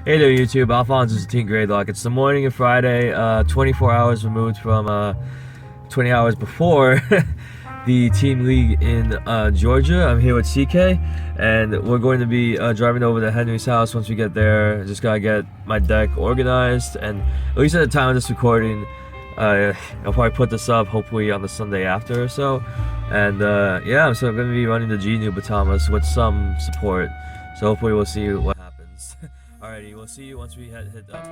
Hey there YouTube, AlphonZeus Team Gradelock. It's the morning of Friday, 24 hours removed from 20 hours before the team league in Georgia. I'm here with CK and we're going to be driving over to Henry's house. Once we get there, just gotta get my deck organized, and at least at the time of this recording, I'll probably put this up hopefully on the Sunday after or so. And yeah, so I'm going to be running the GNU Batamas with some support, so hopefully we'll see what happens. Alrighty, we'll see you once we hit up.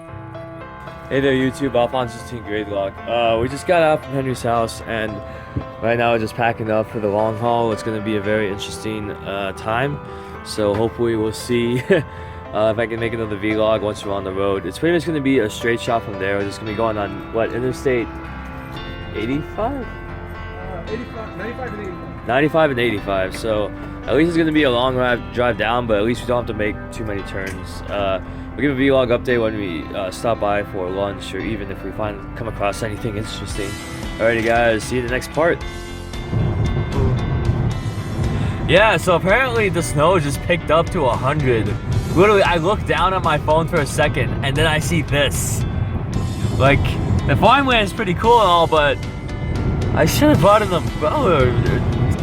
Hey there YouTube, AlphonZeus Team Gradelock. We just got out from Henry's house and right now we're just packing up for the long haul. It's going to be a very interesting time, so hopefully we'll see if I can make another vlog once we're on the road. It's pretty much going to be a straight shot from there. We're just going to be going on, what, Interstate 85? 95 and 85. 95 and 85, so at least it's going to be a long drive down, but at least we don't have to make too many turns. We'll give a vlog update when we stop by for lunch, or even if we come across anything interesting. Alrighty guys, see you in the next part. Yeah, so apparently the snow just picked up to 100. Literally, I looked down at my phone for a second and then I see this. Like, the farmland is pretty cool and all, but I should have brought an umbrella or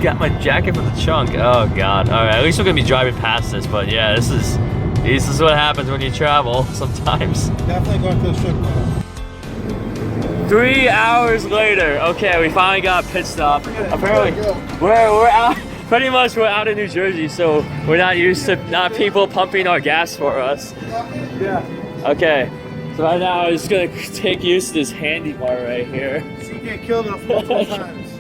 got my jacket from the trunk. Oh god. Alright, at least we're gonna be driving past this, but yeah, this is what happens when you travel sometimes. Definitely going to the strip club. 3 hours later. Okay, we finally got a pit stop. Apparently we're out, pretty much we're out of New Jersey, so we're not used to not people pumping our gas for us. Yeah. Okay. So right now I'm just gonna take use of this handy bar right here. CK killed him multiple times.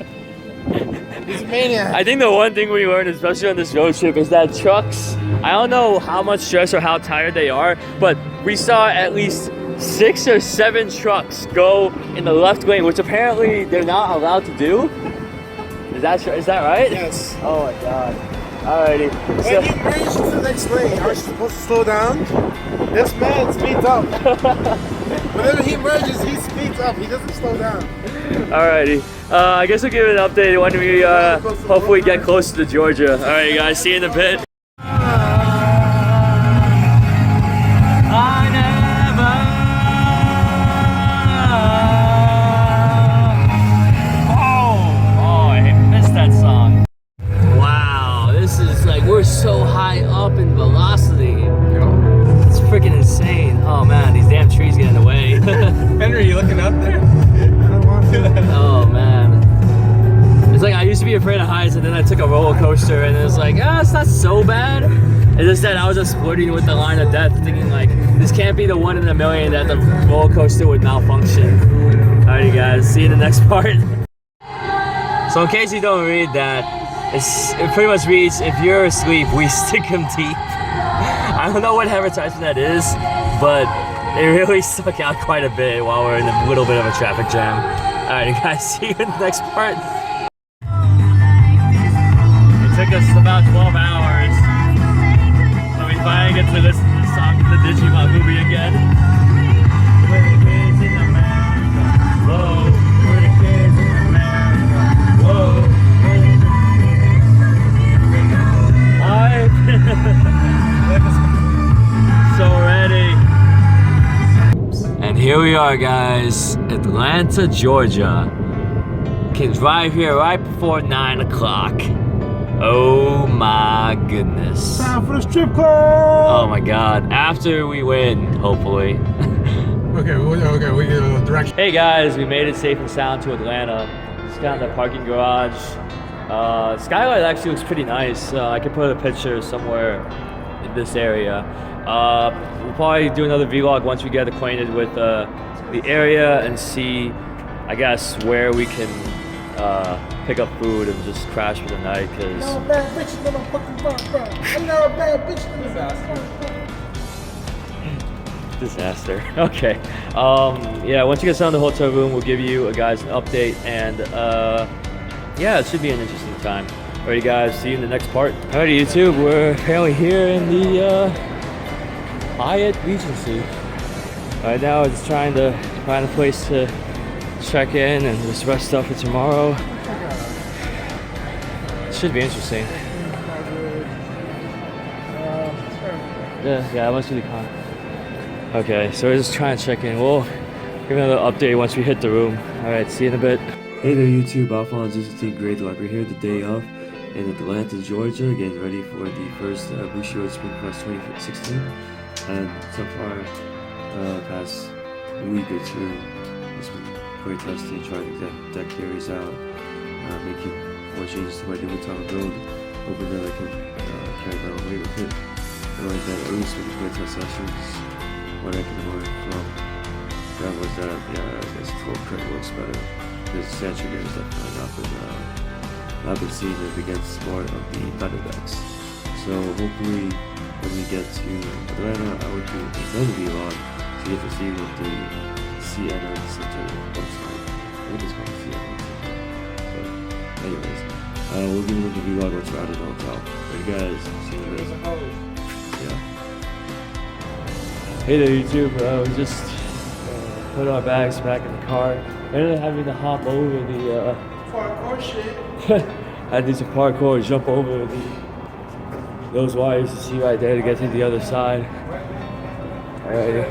He's a maniac. I think the one thing we learned, especially on this road trip, is that trucks, I don't know how much stress or how tired they are, but we saw at least 6 or 7 trucks go in the left lane, which apparently they're not allowed to do. Is that right? Yes. Oh my god. Alrighty. When he merged to the next lane, are you supposed to slow down? This man speeds up. Whenever he merges, he speeds up. He doesn't slow down. Alrighty. I guess we'll give it an update when we hopefully get closer to Georgia. Alright guys, see you in a bit. We're so high up in velocity. It's freaking insane. Oh man, these damn trees get in the way. Henry, you looking up there? Oh man. It's like I used to be afraid of heights, and then I took a roller coaster and it was like, it's not so bad. It's just that I was just flirting with the line of death, thinking like, this can't be the 1 in a million that the roller coaster would malfunction. Alrighty guys, see you in the next part. So in case you don't read that, it pretty much reads, if you're asleep, we stick them deep. I don't know what advertisement that is, but it really stuck out quite a bit while we're in a little bit of a traffic jam. Alright guys, see you in the next part. It took us about 12 hours, so we finally get to listen to the song from the Digimon movie again. We're the kids in America, whoa, we're the kids in America, whoa. So ready. And here we are guys, Atlanta, Georgia. Can drive here right before 9 o'clock. Oh my goodness. Time for the strip club. Oh my god, after we win, hopefully. Okay, we get a direction. Hey guys, we made it safe and sound to Atlanta. Just got in the parking garage. Skylight actually looks pretty nice. I could put a picture somewhere in this area. We'll probably do another vlog once we get acquainted with the area and see, I guess, where we can pick up food and just crash for the night. Cause disaster. Okay. Yeah. Once you get down to the hotel room, we'll give you guys an update, and yeah, it should be an interesting time. Alright guys, see you in the next part. Alright YouTube, we're apparently here in the Hyatt Regency. Right now we're just trying to find a place to check in and just rest up for tomorrow. It should be interesting. Yeah, I went to the Okay, so we're just trying to check in. We'll give another update once we hit the room. Alright, see you in a bit. Hey there YouTube, AlphonZeus with Team Gradelock. We're here the day of in Atlanta, Georgia, getting ready for the first Bushiroad Spring Fest 2016. And so far, past week or two, it's been great testing, trying to get deck carries out, making more changes to my Digimon build, hoping that I can carry that away with it. And like that, at least with the play test sessions, what I can learn from that was that, yeah, I guess 12 crit looks better. Because Sancho game has definitely not been seen against more of the thunder decks. So hopefully when we get to Atlanta, I would do another vlog to get to see what the CNN Center looks like. I think it's called CNN Center. But anyways, we'll give another vlog once we're out of the hotel. Alright guys, see you later. Yeah. Hey there YouTube, we just put our bags back in the car. I ended up having to hop over the Parkour shit. I did some parkour, jump over those wires you see right there to get to the other side. Alright.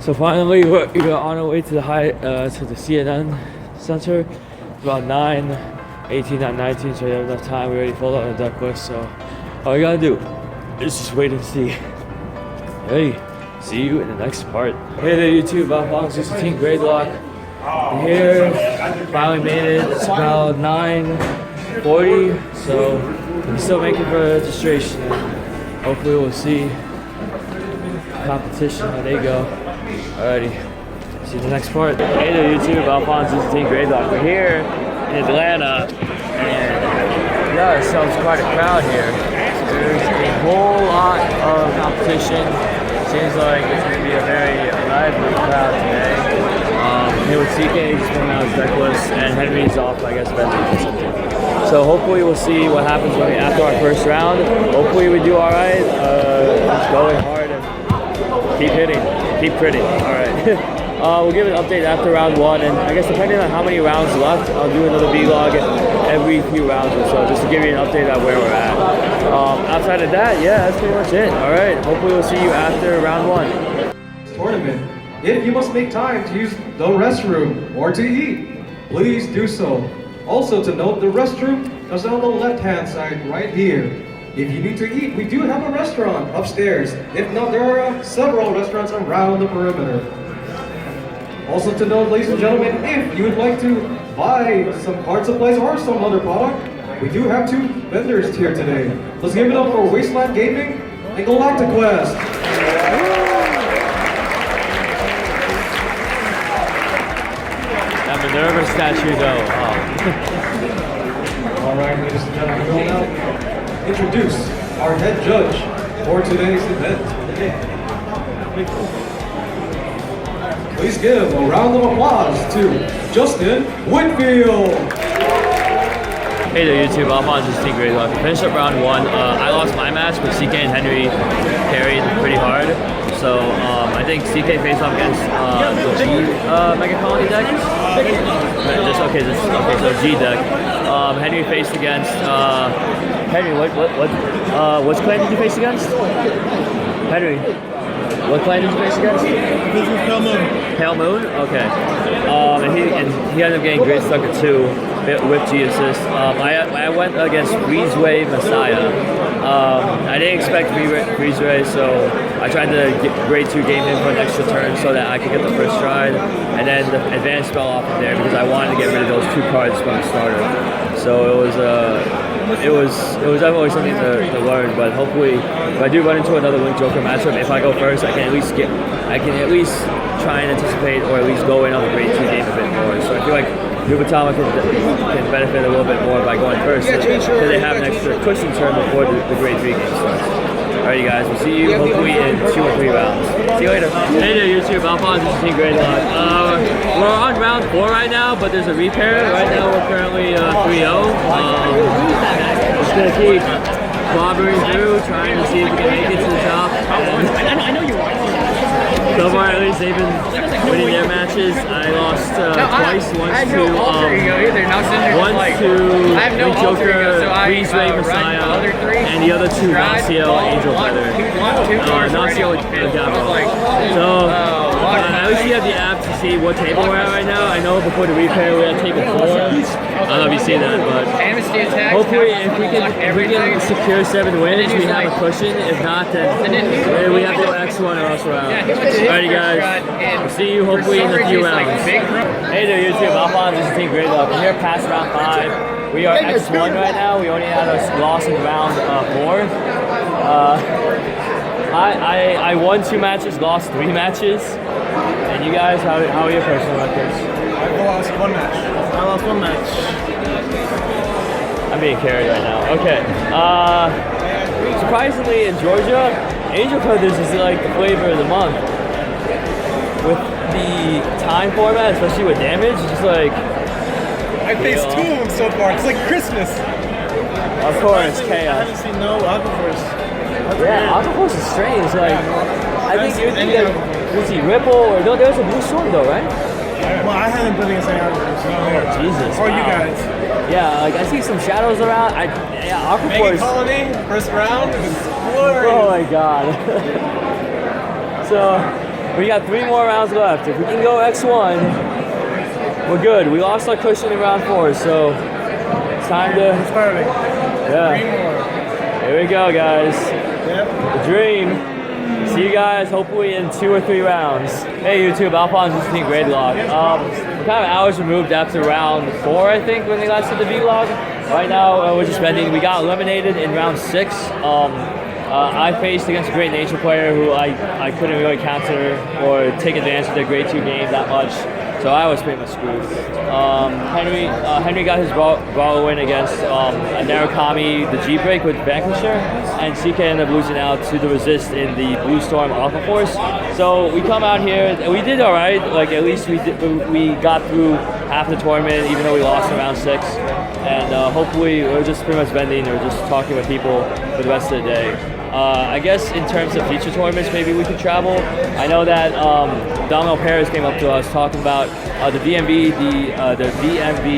So finally we're on our way to the to the CNN Center. It's about 9:18, 9:19, so we have enough time. We already filled out the deck list, so all we gotta do is just wait and see. Hey, see you in the next part. Hey there YouTube, AlphonZeus with Team Gradelock. We're here, finally made it. It's about 9:40, so I'm still making for registration. Hopefully we'll see competition how they go. Alrighty, see you in the next part. Hey there YouTube, AlphonZeus with Team Gradelock. We're here in Atlanta, and yeah, ourselves quite a crowd here. There's a whole lot of competition. Seems like it's going to be a very lively crowd today. Here with CK, he's pulling out his deck list, and Henry's off, I guess, Bentley or something. So hopefully we'll see what happens after our first round. Hopefully we do alright. Just going hard and keep hitting, keep critting. Alright. We'll give an update after round one, and I guess depending on how many rounds left, I'll do another vlog every few rounds or so, just to give you an update on where we're at. Outside of that, yeah, that's pretty much it. Alright, hopefully we'll see you after round one. Tournament. If you must make time to use the restroom or to eat, please do so. Also to note, the restroom is on the left-hand side right here. If you need to eat, we do have a restaurant upstairs. If not, there are several restaurants around the perimeter. Also to note, ladies and gentlemen, if you would like to buy some card supplies or some other product, we do have two vendors here today. Let's give it up for Wasteland Gaming and Galactic Quest. I'm a nervous statue though. Alright, ladies and gentlemen, we'll now introduce our head judge for today's event. Please give a round of applause to Justin Whitfield. Hey there YouTube, AlphonZeus Team Gradelock. Finished up round one. I lost my match, but CK and Henry carried pretty hard. So I think CK faced off against the G Mega Colony deck. So G deck. Henry faced against Henry. Which clan did you face against? Henry. What clan did you face against? This is Pale Moon. Pale Moon? Okay. And he ended up getting Great Sucker 2 with G assist. I went against Breezeway Messiah. I didn't expect Breezeway, so I tried to get grade 2 game in for an extra turn so that I could get the first stride, and then the advance fell off of there because I wanted to get rid of those 2 cards from the starter. So it was definitely something to learn, but hopefully if I do run into another Link Joker matchup, if I go first, I can at least try and anticipate or at least go in on the grade 2 game a bit more. So I feel like Nubatama can benefit a little bit more by going first, because they have an extra cushion turn before the grade 3 game starts. Alrighty guys, we'll see you hopefully in 2 or 3 rounds. See you later. Hey there YouTube, AlphonZeus Team Gradelock. We're on round 4 right now, but there's a repair. Right now we're currently 3-0. Just gonna keep clobbering through, trying to see if we can make it to the top. I know you want. So far, at least they've been winning their matches. I lost twice. Once to Link Joker, Breezeway Messiah, and the other 2 Nacio Angel Feather. Nacio Gabo. see what table we're at right now. I know before the repair we're at table 4. I don't know if you've seen that, but hopefully if we can secure 7 wins, we have a cushion. If not, then we have to go X1 or else we're out. Alrighty guys, we'll see you hopefully in a few rounds. Hey there YouTube, AlphonZeus Team Gradelock. We're here past round 5. We are X1 right now. We only had a loss in round 4. I won 2 matches, lost 3 matches. And you guys, how are your personal records? I lost 1 match. I lost 1 match. I'm being carried right now. Okay. Surprisingly, in Georgia, Angel Feathers is like the flavor of the month. With the time format, especially with damage, it's just like... I faced 2 of them so far. It's like Christmas. Of course, I chaos. haven't seen no Aquaforce. Yeah, Aquaforce is strange. Like, I think you think that, let's see, Ripple, or no, there's a blue storm though, right? Well, I haven't been against any Aquaforce. Oh, Jesus. Or wow. you guys. Yeah, like I see some shadows around. Aquaforce. Colony, first round, it was glorious. Oh my god. So, we got 3 more rounds left. If we can go X1, we're good. We lost our cushion in round 4, so it's time to... Starting. Yeah. 3 more. Here we go, guys. Yep. The dream. See you guys hopefully in 2 or 3 rounds. Hey YouTube, AlphonZeus Team Gradelock. We're kind of hours removed after round 4, I think, when they last did the vlog. Right now, we're just spending. We got eliminated in round 6. I faced against a great nature player who I couldn't really counter or take advantage of their grade 2 game that much. So I was pretty much screwed. Henry got his brawl win against a Narukami, the G-Break with Vanquisher, and CK ended up losing out to the Resist in the Blue Storm Alpha Force. So we come out here, and we did alright. Like at least we got through half the tournament, even though we lost in round 6. And hopefully we're just pretty much vending or just talking with people for the rest of the day. I guess in terms of future tournaments, maybe we could travel. I know that Domino Paris came up to us talking about the VMV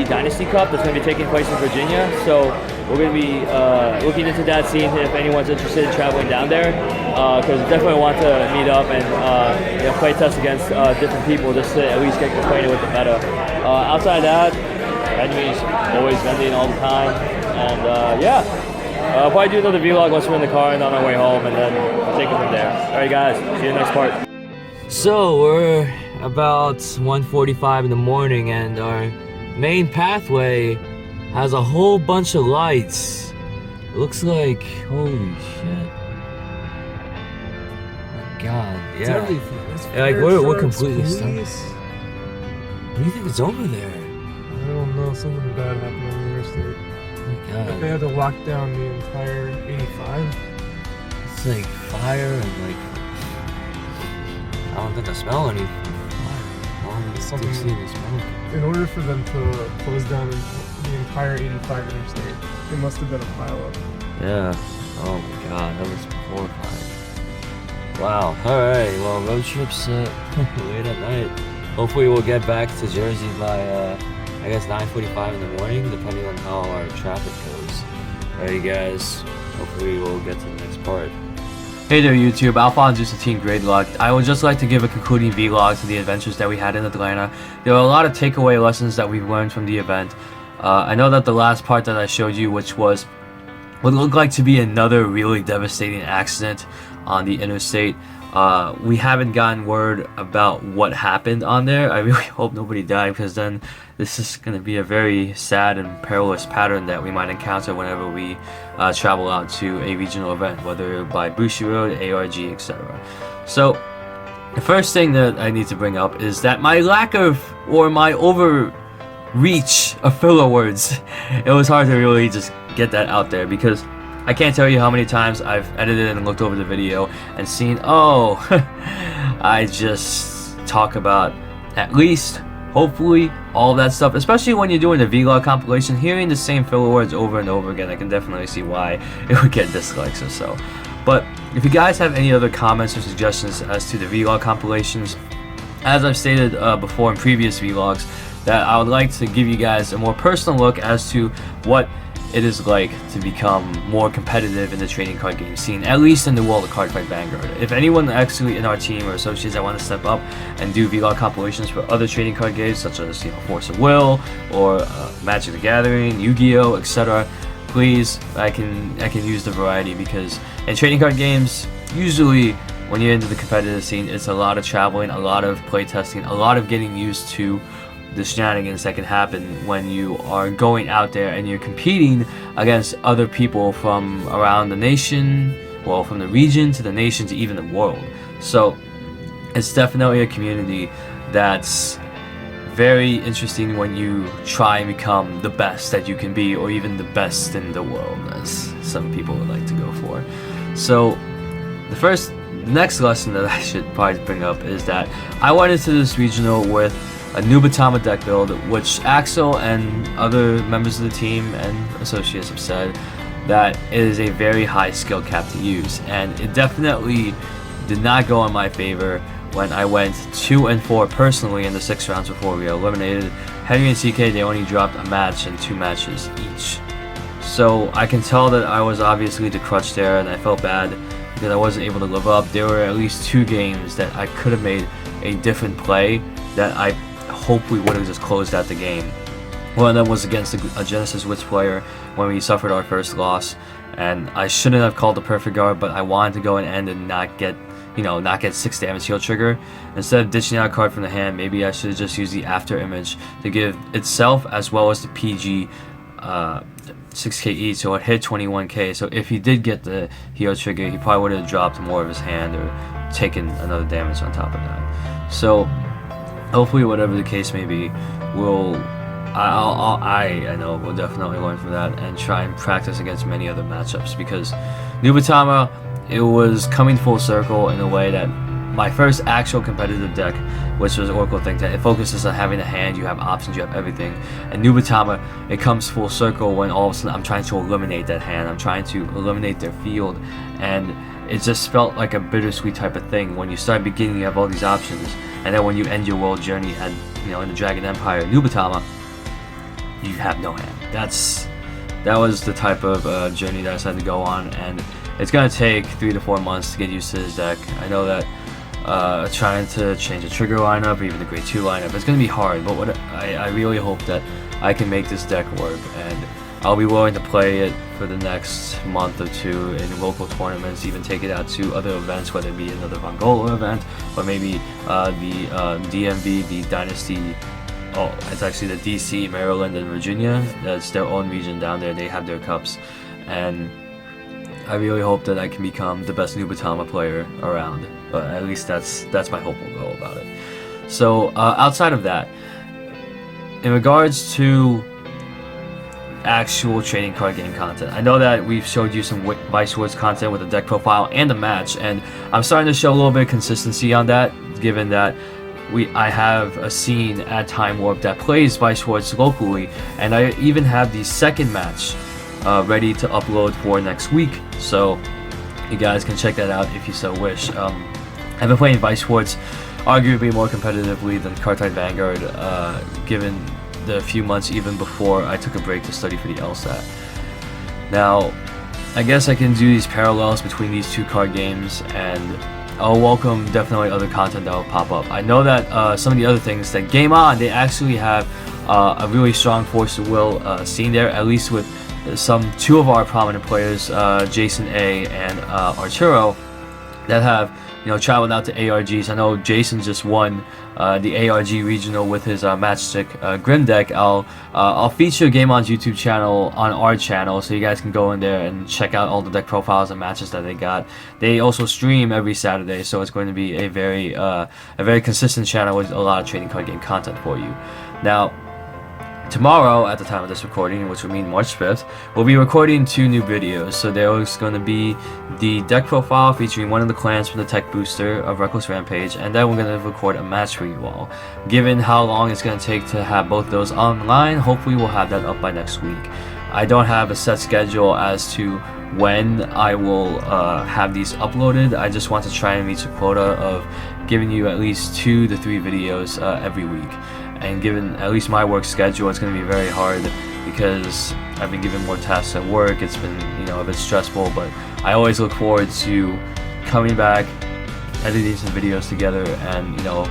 Dynasty Cup that's going to be taking place in Virginia. So we're going to be looking into that, seeing if anyone's interested in traveling down there. Because we definitely want to meet up and play test against different people just to at least get acquainted with the meta. Outside of that, enemies always vending all the time, and yeah. I'll probably do another vlog once we're in the car and on our way home, and then we'll take it from there. Alright guys, see you in the next part. So we're about 1:45 in the morning, and our main pathway has a whole bunch of lights. It looks like, holy shit. Oh my god, yeah. Like we're completely stuck. What do you think is over there? I don't know, something bad happened on the interstate. Oh my god. They had to lock down the entire 85. It's like fire and like I don't think I smell any fire. I don't Something- see any smoke. In order for them to close down the entire 85 interstate, it must have been a pileup. Yeah. Oh my god, that was horrifying. Wow. Alright, well road trip set late at night. Hopefully we'll get back to Jersey by I guess 9:45 in the morning, depending on how our traffic goes. Alright guys, hopefully we'll get to the next part. Hey there YouTube, AlphonZeus Team Gradelock. I would just like to give a concluding vlog to the adventures that we had in Atlanta. There were a lot of takeaway lessons that we've learned from the event. I know that the last part that I showed you, which was what looked like to be another really devastating accident on the interstate. We haven't gotten word about what happened on there. I really hope nobody died, because then this is going to be a very sad and perilous pattern that we might encounter whenever we travel out to a regional event, whether by Bushiroad, ARG, etc. So the first thing that I need to bring up is that my lack of, or my overreach of filler words, it was hard to really just get that out there, because I can't tell you how many times I've edited and looked over the video and seen, oh, I just talk about at least, hopefully, all of that stuff. Especially when you're doing the vlog compilation, hearing the same filler words over and over again, I can definitely see why it would get dislikes or so. But if you guys have any other comments or suggestions as to the vlog compilations, as I've stated before in previous vlogs, that I would like to give you guys a more personal look as to what it is like to become more competitive in the trading card game scene, at least in the world of Cardfight Vanguard. If anyone actually in our team or associates that want to step up and do vlog compilations for other trading card games such as Force of Will or Magic the Gathering, Yu-Gi-Oh, etc., please, I can use the variety, because in trading card games, usually when you're into the competitive scene, it's a lot of traveling, a lot of playtesting, a lot of getting used to the shenanigans that can happen when you are going out there and you're competing against other people from around the nation, well, from the region to the nation to even the world. So it's definitely a community that's very interesting when you try and become the best that you can be, or even the best in the world, as some people would like to go for. So the next lesson that I should probably bring up is that I went into this regional with a Nubatama deck build, which Axel and other members of the team and associates have said that it is a very high skill cap to use, and it definitely did not go in my favor when I went 2-4 personally in the 6 rounds before we got eliminated. Henry and CK, they only dropped a match and 2 matches each. So I can tell that I was obviously the crutch there, and I felt bad because I wasn't able to live up. There were at least 2 games that I could have made a different play that I hopefully would have just closed out the game. One of them was against a Genesis Wits player when we suffered our first loss, and I shouldn't have called the perfect guard, but I wanted to go and end and not get 6 damage heal trigger. Instead of ditching out a card from the hand, maybe I should have just used the after image to give itself as well as the PG 6k each, so it hit 21k. So if he did get the heal trigger, he probably would have dropped more of his hand or taken another damage on top of that. So hopefully, whatever the case may be, I know we'll definitely learn from that and try and practice against many other matchups, because Nubatama, it was coming full circle in a way that my first actual competitive deck, which was Oracle Think Tank, it focuses on having a hand, you have options, you have everything. And Nubatama, it comes full circle when all of a sudden I'm trying to eliminate that hand, I'm trying to eliminate their field, and it just felt like a bittersweet type of thing. When you start beginning, you have all these options, and then when you end your world journey at, in the Dragon Empire, Nubatama, you have no hand. That was the type of journey that I decided to go on, and it's gonna take 3 to 4 months to get used to this deck. I know that trying to change the trigger lineup or even the grade 2 lineup, it's gonna be hard, but I really hope that I can make this deck work, and I'll be willing to play it for the next month or 2 in local tournaments, even take it out to other events, whether it be another Vanguard event or maybe the DMV, the Dynasty. Oh, it's actually the DC, Maryland, and Virginia. That's their own region down there. They have their cups, and I really hope that I can become the best Nubatama player around. But at least that's my hopeful goal about it. So outside of that, in regards to actual trading card game content, I know that we've showed you some Vice Wars content with the deck profile and the match, and I'm starting to show a little bit of consistency on that, given that I have a scene at Time Warp that plays Vice Wars locally, and I even have the second match ready to upload for next week, so you guys can check that out if you so wish. I've been playing Vice Wars arguably more competitively than Cardfight Vanguard, given the few months even before I took a break to study for the LSAT. Now, I guess I can do these parallels between these 2 card games, and I'll welcome definitely other content that will pop up. I know that some of the other things that Game On, they actually have a really strong Force of Will scene there, at least with 2 of our prominent players, Jason A and Arturo, that have traveled out to ARGs. I know Jason just won the ARG regional with his Matchstick Grim deck. I'll feature Game On's YouTube channel on our channel, so you guys can go in there and check out all the deck profiles and matches that they got. They also stream every Saturday, so it's going to be a very consistent channel with a lot of trading card game content for you. Now, tomorrow, at the time of this recording, which would mean March 5th, we'll be recording 2 new videos. So there's going to be the deck profile featuring one of the clans from the tech booster of Reckless Rampage, and then we're going to record a match for you all. Given how long it's going to take to have both those online, hopefully we'll have that up by next week. I don't have a set schedule as to when I will have these uploaded. I just want to try and reach a quota of giving you at least 2 to 3 videos every week. And given at least my work schedule, it's going to be very hard because I've been given more tasks at work. It's been, you know, a bit stressful, but I always look forward to coming back, editing some videos together, and, you know,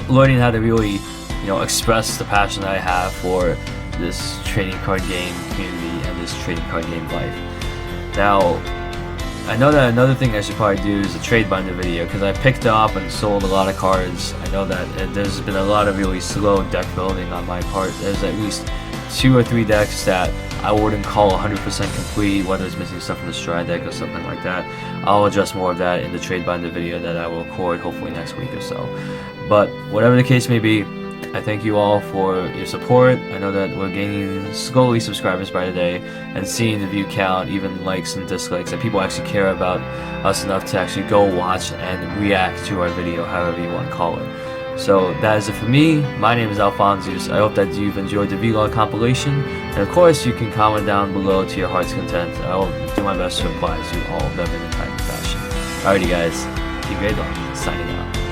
learning how to really, you know, express the passion that I have for this trading card game community and this trading card game life. Now, I know that another thing I should probably do is a trade binder video, because I picked up and sold a lot of cards. I know that there's been a lot of really slow deck building on my part. There's at least 2 or 3 decks that I wouldn't call 100% complete, whether it's missing stuff from the Stride deck or something like that. I'll address more of that in the trade binder video that I will record hopefully next week or so. But whatever the case may be, I thank you all for your support. I know that we're gaining slowly subscribers by the day, and seeing the view count, even likes and dislikes, that people actually care about us enough to actually go watch and react to our video, however you want to call it. So that is it for me. My name is AlphonZeus. I hope that you've enjoyed the Viro compilation, and of course you can comment down below to your heart's content. I will do my best to reply to all of them in a timely fashion. Alrighty guys, Team Gradelock signing out.